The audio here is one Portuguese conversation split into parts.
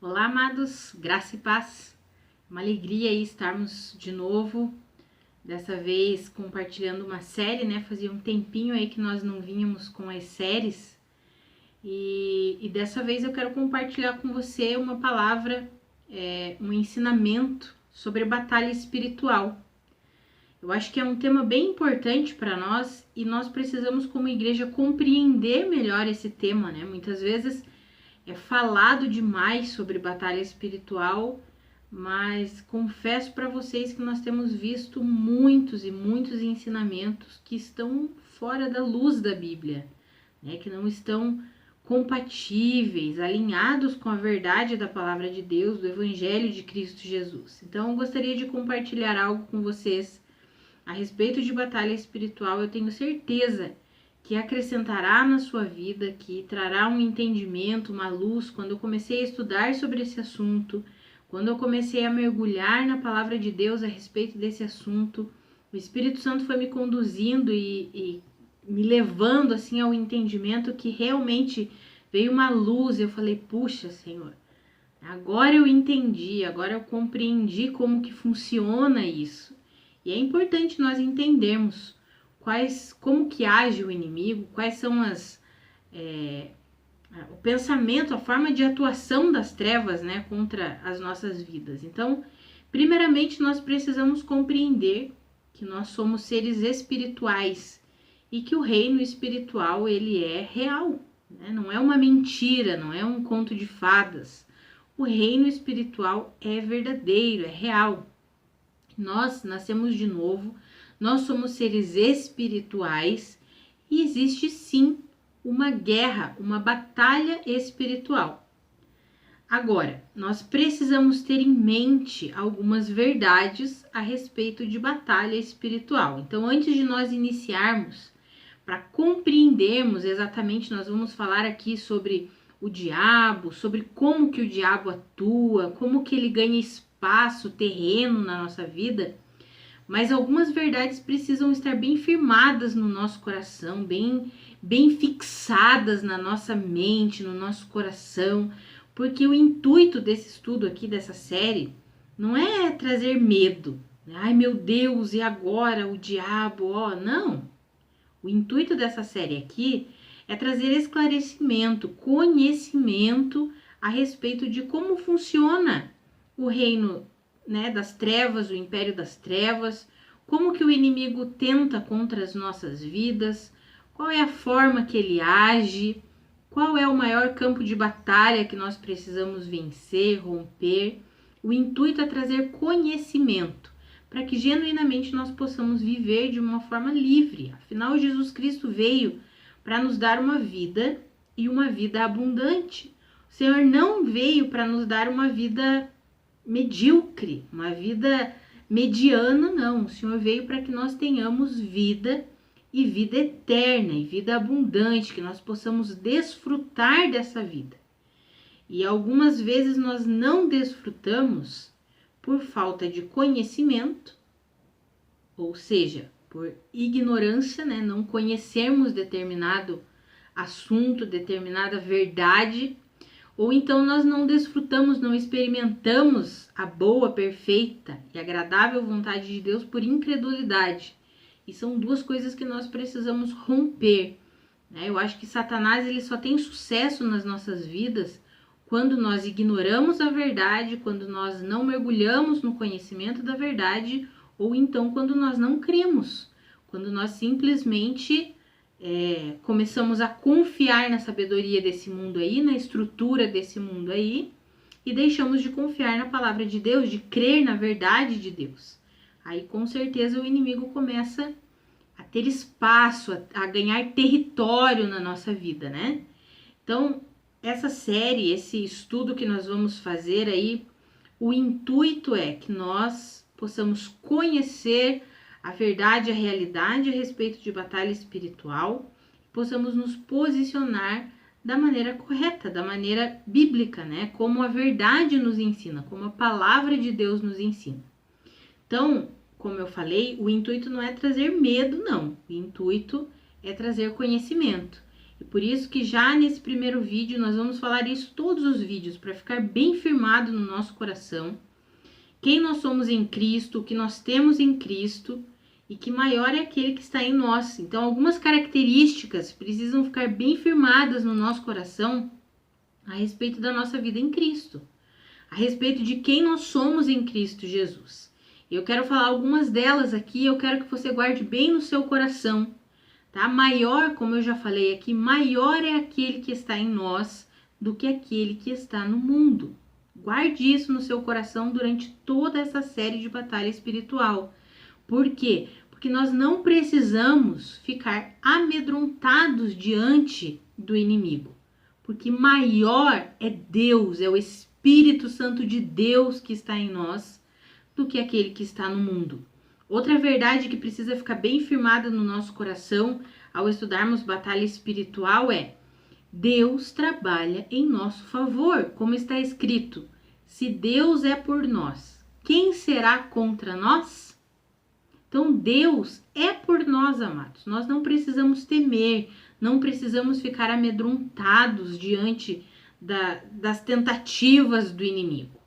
Olá, amados, graça e paz. Uma alegria aí estarmos de novo, dessa vez compartilhando uma série, né? Fazia um tempinho aí que nós não vínhamos com as séries e dessa vez eu quero compartilhar com você uma palavra, um ensinamento sobre batalha espiritual. Eu acho que é um tema bem importante para nós e nós precisamos, como igreja, compreender melhor esse tema, né? Muitas vezes é falado demais sobre batalha espiritual, mas confesso para vocês que nós temos visto muitos e muitos ensinamentos que estão fora da luz da Bíblia, né? Que não estão compatíveis, alinhados com a verdade da palavra de Deus, do Evangelho de Cristo Jesus. Então, eu gostaria de compartilhar algo com vocês a respeito de batalha espiritual. Eu tenho certeza que acrescentará na sua vida, que trará um entendimento, uma luz. Quando eu comecei a estudar sobre esse assunto, quando eu comecei a mergulhar na palavra de Deus a respeito desse assunto, o Espírito Santo foi me conduzindo e me levando assim ao entendimento que realmente veio uma luz. Eu falei, puxa, Senhor, agora eu entendi, agora eu compreendi como que funciona isso. E é importante nós entendermos como que age o inimigo, quais são o pensamento, a forma de atuação das trevas, né, contra as nossas vidas. Então, primeiramente, nós precisamos compreender que nós somos seres espirituais e que o reino espiritual, ele é real, né? Não é uma mentira, não é um conto de fadas. O reino espiritual é verdadeiro, é real. Nós nascemos de novo, nós somos seres espirituais e existe sim uma guerra, uma batalha espiritual. Agora, nós precisamos ter em mente algumas verdades a respeito de batalha espiritual. Então, antes de nós iniciarmos, para compreendermos exatamente, nós vamos falar aqui sobre o diabo, sobre como que o diabo atua, como que ele ganha espaço, terreno na nossa vida. Mas algumas verdades precisam estar bem firmadas no nosso coração, bem fixadas na nossa mente, no nosso coração, porque o intuito desse estudo aqui, dessa série, não é trazer medo. Ai, meu Deus, e agora o diabo? Não. O intuito dessa série aqui é trazer esclarecimento, conhecimento a respeito de como funciona o reino, né, das trevas, o império das trevas, como que o inimigo tenta contra as nossas vidas, qual é a forma que ele age, qual é o maior campo de batalha que nós precisamos vencer, romper. O intuito é trazer conhecimento para que genuinamente nós possamos viver de uma forma livre. Afinal, Jesus Cristo veio para nos dar uma vida e uma vida abundante. O Senhor não veio para nos dar uma vida medíocre, uma vida mediana, não. O Senhor veio para que nós tenhamos vida e vida eterna e vida abundante, que nós possamos desfrutar dessa vida. E algumas vezes nós não desfrutamos por falta de conhecimento, ou seja, por ignorância, né? Não conhecermos determinado assunto, determinada verdade, ou então nós não desfrutamos, não experimentamos a boa, perfeita e agradável vontade de Deus por incredulidade. E são duas coisas que nós precisamos romper, né? Eu acho que Satanás ele só tem sucesso nas nossas vidas quando nós ignoramos a verdade, quando nós não mergulhamos no conhecimento da verdade, ou então quando nós não cremos, quando nós simplesmente começamos a confiar na sabedoria desse mundo aí, na estrutura desse mundo aí, e deixamos de confiar na palavra de Deus, de crer na verdade de Deus. Aí com certeza o inimigo começa a ter espaço, a ganhar território na nossa vida, né? Então, essa série, esse estudo que nós vamos fazer aí, o intuito é que nós possamos conhecer a verdade, a realidade a respeito de batalha espiritual, possamos nos posicionar da maneira correta, da maneira bíblica, né? Como a verdade nos ensina, como a palavra de Deus nos ensina. Então, como eu falei, o intuito não é trazer medo, não. O intuito é trazer conhecimento. E por isso que já nesse primeiro vídeo nós vamos falar isso todos os vídeos, para ficar bem firmado no nosso coração quem nós somos em Cristo, o que nós temos em Cristo e que maior é aquele que está em nós. Então, algumas características precisam ficar bem firmadas no nosso coração a respeito da nossa vida em Cristo, a respeito de quem nós somos em Cristo Jesus. Eu quero falar algumas delas aqui, eu quero que você guarde bem no seu coração, tá? Maior, como eu já falei aqui, maior é aquele que está em nós do que aquele que está no mundo. Guarde isso no seu coração durante toda essa série de batalha espiritual. Por quê? Porque nós não precisamos ficar amedrontados diante do inimigo. Porque maior é Deus, é o Espírito Santo de Deus que está em nós do que aquele que está no mundo. Outra verdade que precisa ficar bem firmada no nosso coração ao estudarmos batalha espiritual é: Deus trabalha em nosso favor, como está escrito: se Deus é por nós, quem será contra nós? Então Deus é por nós, amados. Nós não precisamos temer, não precisamos ficar amedrontados diante das tentativas do inimigo.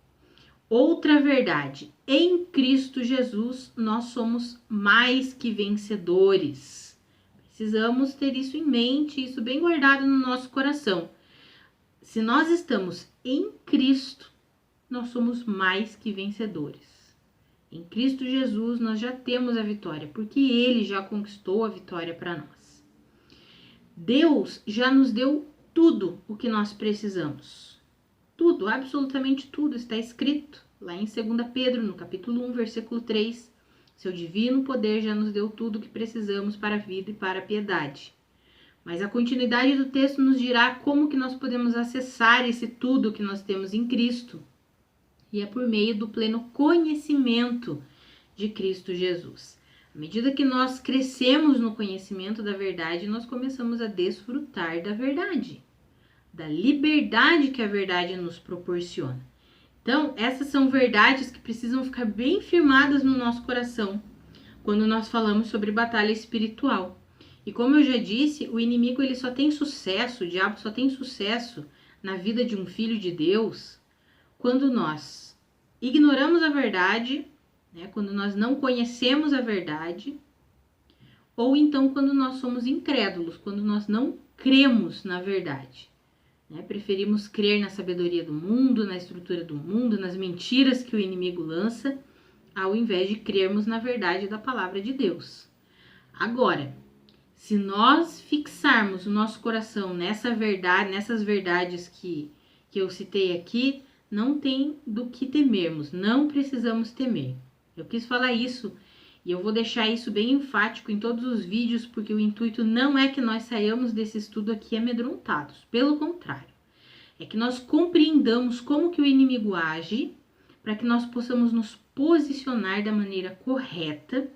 Outra verdade: em Cristo Jesus nós somos mais que vencedores. Precisamos ter isso em mente, isso bem guardado no nosso coração. Se nós estamos em Cristo, nós somos mais que vencedores. Em Cristo Jesus nós já temos a vitória, porque Ele já conquistou a vitória para nós. Deus já nos deu tudo o que nós precisamos. Tudo, absolutamente tudo, está escrito lá em 2 Pedro, no capítulo 1, versículo 3. Seu divino poder já nos deu tudo o que precisamos para a vida e para a piedade. Mas a continuidade do texto nos dirá como que nós podemos acessar esse tudo que nós temos em Cristo. E é por meio do pleno conhecimento de Cristo Jesus. À medida que nós crescemos no conhecimento da verdade, nós começamos a desfrutar da verdade, da liberdade que a verdade nos proporciona. Então, essas são verdades que precisam ficar bem firmadas no nosso coração quando nós falamos sobre batalha espiritual. E como eu já disse, o inimigo ele só tem sucesso, o diabo só tem sucesso na vida de um filho de Deus quando nós ignoramos a verdade, né, quando nós não conhecemos a verdade, ou então quando nós somos incrédulos, quando nós não cremos na verdade. Preferimos crer na sabedoria do mundo, na estrutura do mundo, nas mentiras que o inimigo lança, ao invés de crermos na verdade da palavra de Deus. Agora, se nós fixarmos o nosso coração nessa verdade, nessas verdades que eu citei aqui, não tem do que temermos, não precisamos temer. Eu quis falar isso e eu vou deixar isso bem enfático em todos os vídeos, porque o intuito não é que nós saiamos desse estudo aqui amedrontados. Pelo contrário, é que nós compreendamos como que o inimigo age, para que nós possamos nos posicionar da maneira correta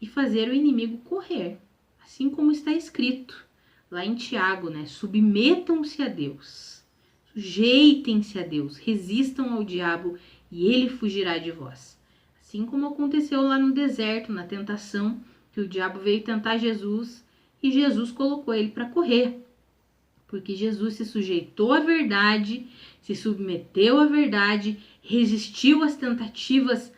e fazer o inimigo correr. Assim como está escrito lá em Tiago, né? Submetam-se a Deus, sujeitem-se a Deus, resistam ao diabo e ele fugirá de vós. Assim como aconteceu lá no deserto, na tentação, que o diabo veio tentar Jesus e Jesus colocou ele para correr. Porque Jesus se sujeitou à verdade, se submeteu à verdade, resistiu às tentativas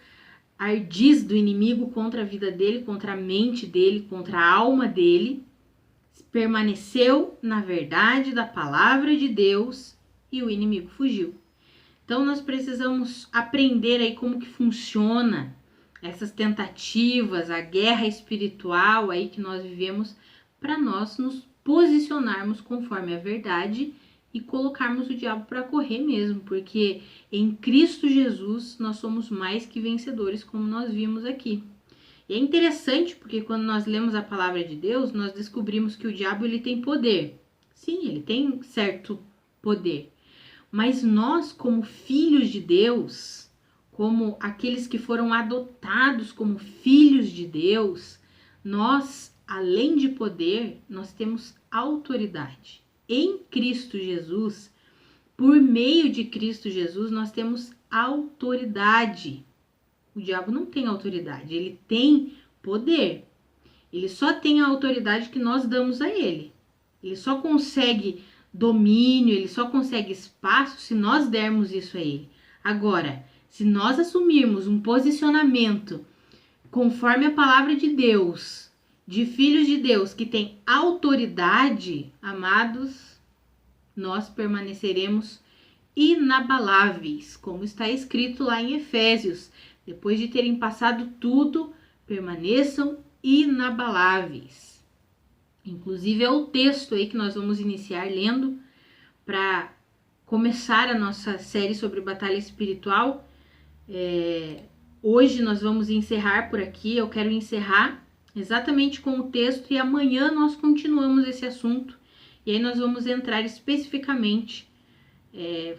ardis do inimigo contra a vida dele, contra a mente dele, contra a alma dele, permaneceu na verdade da palavra de Deus e o inimigo fugiu. Então nós precisamos aprender aí como que funciona essas tentativas, a guerra espiritual aí que nós vivemos, para nós nos posicionarmos conforme a verdade e colocarmos o diabo para correr mesmo, porque em Cristo Jesus nós somos mais que vencedores, como nós vimos aqui. E é interessante porque quando nós lemos a palavra de Deus, nós descobrimos que o diabo ele tem poder. Sim, ele tem certo poder. Mas nós, como filhos de Deus, como aqueles que foram adotados como filhos de Deus, nós, além de poder, nós temos autoridade. Em Cristo Jesus, por meio de Cristo Jesus, nós temos autoridade. O diabo não tem autoridade, ele tem poder. Ele só tem a autoridade que nós damos a ele. Ele só consegue domínio, ele só consegue espaço se nós dermos isso a ele. Agora, se nós assumirmos um posicionamento conforme a palavra de Deus, de filhos de Deus que tem autoridade, amados, nós permaneceremos inabaláveis, como está escrito lá em Efésios. Depois de terem passado tudo, permaneçam inabaláveis. Inclusive é o texto aí que nós vamos iniciar lendo para começar a nossa série sobre batalha espiritual. Hoje nós vamos encerrar por aqui. Eu quero encerrar exatamente com o texto e amanhã nós continuamos esse assunto. E aí nós vamos entrar especificamente,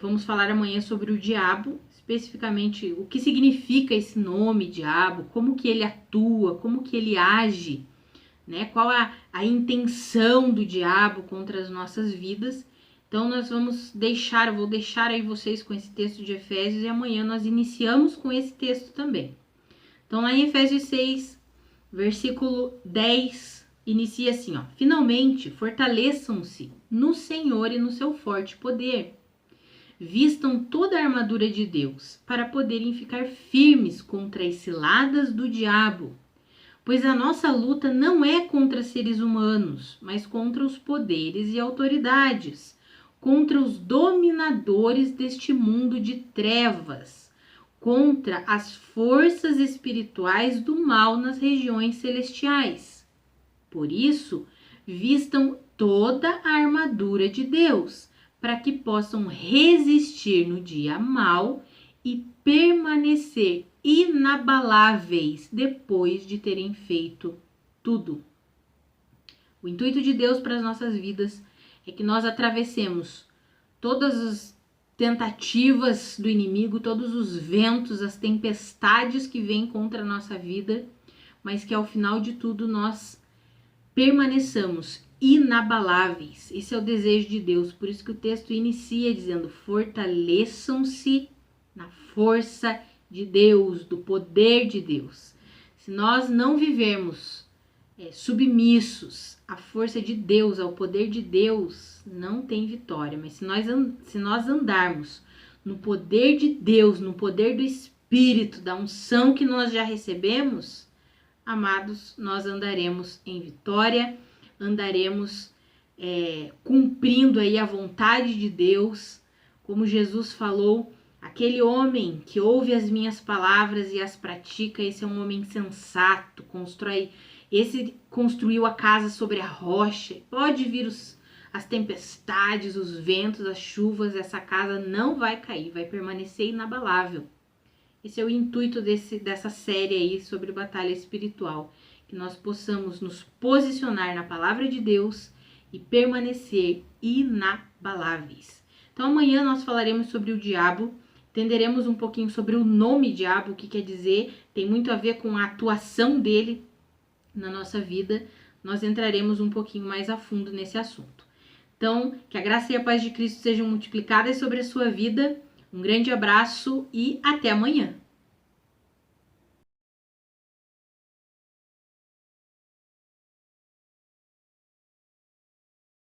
vamos falar amanhã sobre o diabo, especificamente o que significa esse nome diabo, como que ele atua, como que ele age, né? Qual a intenção do diabo contra as nossas vidas. Então nós vamos vou deixar aí vocês com esse texto de Efésios e amanhã nós iniciamos com esse texto também. Então lá em Efésios 6, versículo 10, inicia assim, ó: finalmente fortaleçam-se no Senhor e no seu forte poder. Vistam toda a armadura de Deus para poderem ficar firmes contra as ciladas do diabo. Pois a nossa luta não é contra seres humanos, mas contra os poderes e autoridades, contra os dominadores deste mundo de trevas, contra as forças espirituais do mal nas regiões celestiais. Por isso, vistam toda a armadura de Deus, para que possam resistir no dia mau e permanecer inabaláveis depois de terem feito tudo. O intuito de Deus para as nossas vidas é que nós atravessemos todas as tentativas do inimigo, todos os ventos, as tempestades que vêm contra a nossa vida, mas que ao final de tudo nós permaneçamos inabaláveis. Esse é o desejo de Deus, por isso que o texto inicia dizendo: fortaleçam-se na força de Deus, do poder de Deus. Se nós não vivermos submissos à força de Deus, ao poder de Deus, não tem vitória. Mas se nós andarmos no poder de Deus, no poder do Espírito, da unção que nós já recebemos, amados, nós andaremos em vitória, andaremos cumprindo aí a vontade de Deus, como Jesus falou: aquele homem que ouve as minhas palavras e as pratica, esse é um homem sensato, esse construiu a casa sobre a rocha. Pode vir as tempestades, os ventos, as chuvas, essa casa não vai cair, vai permanecer inabalável. Esse é o intuito dessa série aí sobre batalha espiritual, que nós possamos nos posicionar na palavra de Deus e permanecer inabaláveis. Então amanhã nós falaremos sobre o diabo, entenderemos um pouquinho sobre o nome diabo, o que quer dizer, tem muito a ver com a atuação dele na nossa vida. Nós entraremos um pouquinho mais a fundo nesse assunto. Então, que a graça e a paz de Cristo sejam multiplicadas sobre a sua vida. Um grande abraço e até amanhã.